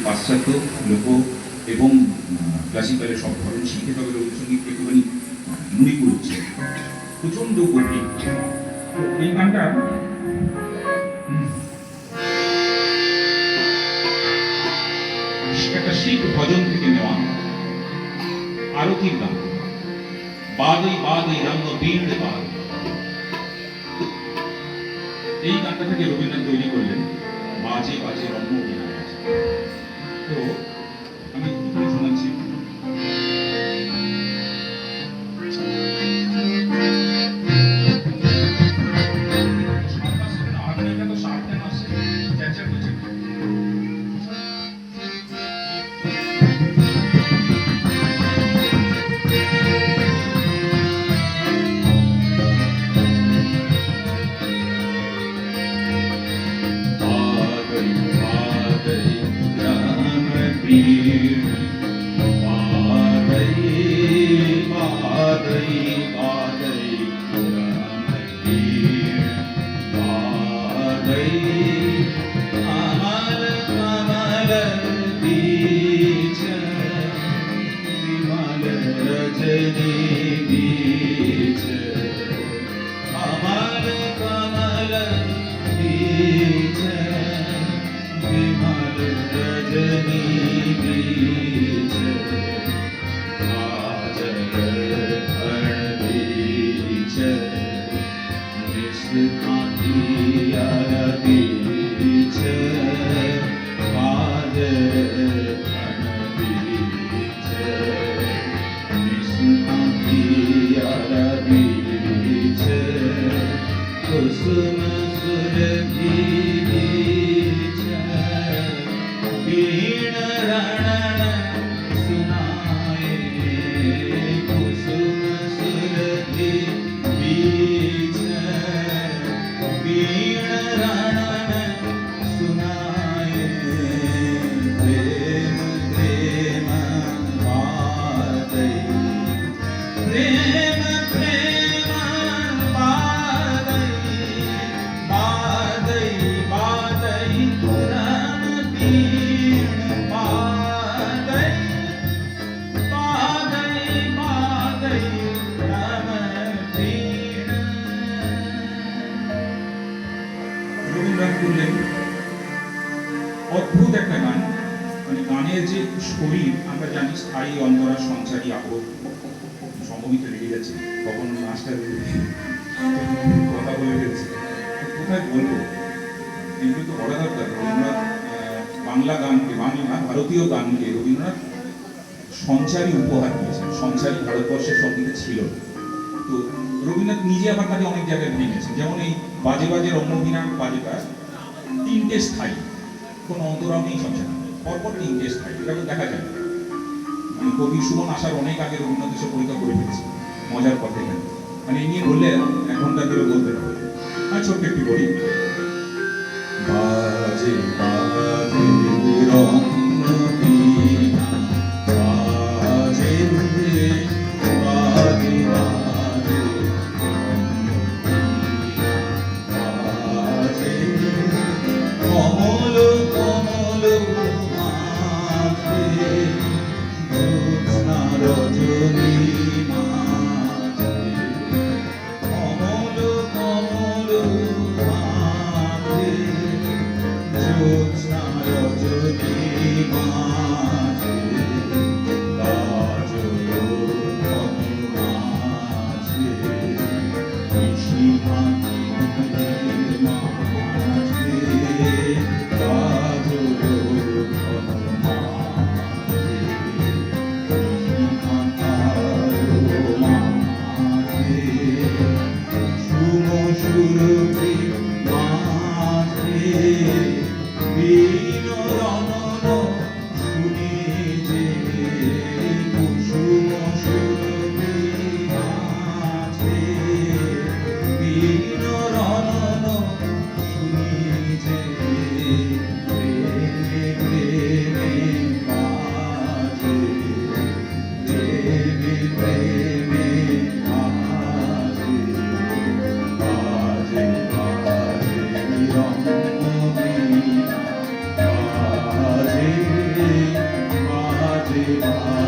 পাশ্চাত্য লোক এবং ক্লাসিক্যালের সব ধরন শিখে, তবে রবীন্দ্রসঙ্গীতকে একটুখানি নুড়ি করছে, প্রচণ্ড গভীর। এই গানটা একটা শিখ ভজন থেকে নেওয়া, আরতির গান। বাদই বাদই রঙ্গ বীণ বাদ, এই গানটা থেকে রবীন্দ্রনাথ তৈরি করলেন বাজে বাজে রঙ্গ বীণ বাজে। তো আমি কি শোনাচ্ছি, অদ্ভুত একটা গান। মানে গানের যে শরীর, আমরা জানি স্থায়ী অন্তরা সঞ্চারী আবহ, সম্ভবিত লেগে যাচ্ছে, কখন নাচটা কথা বলে ফেলছে, কোথায় বলবো, এগুলো তো বড় দরকার। রবীন্দ্রনাথ বাংলা গানকে, বাংলা ভারতীয় গানকে রবীন্দ্রনাথ সঞ্চারী উপহার দিয়েছেন। সঞ্চারী ভারতবর্ষের সঙ্গীতে ছিল। তো রবীন্দ্রনাথ নিজে আবার তাকে অনেক জায়গায় ভেঙেছেন, যেমন এই বাজে বাজে রম্যবীণার বাজেটা তিনটে স্থায়ী, কোনো অন্তরাও নেই, সংসার পরপর তিনটে স্থায়ী, এটা দেখা যায়। মানে কবি সুমন আসার অনেক আগে রবীন্দ্রনাথ এসে পরীক্ষা করে ফেলেছে। মজার কথা এখানে, মানে এই নিয়ে বললে 1 ঘন্টা ধরে বলতে হবে। আর ছোট্ট একটি বলি, বাজে বাজে রম্যবীণা, বাজে বাজে বাজে বাজে কমল কমল মাঝে জ্যোৎস্না রজনী মাঝে, কমল কমল মাঝে জ্যোৎস্না রজনী মাঝে, কাজল ঘন মাঝে নিশি মাটির মাঝে, কাজল ঘন মাঝে মা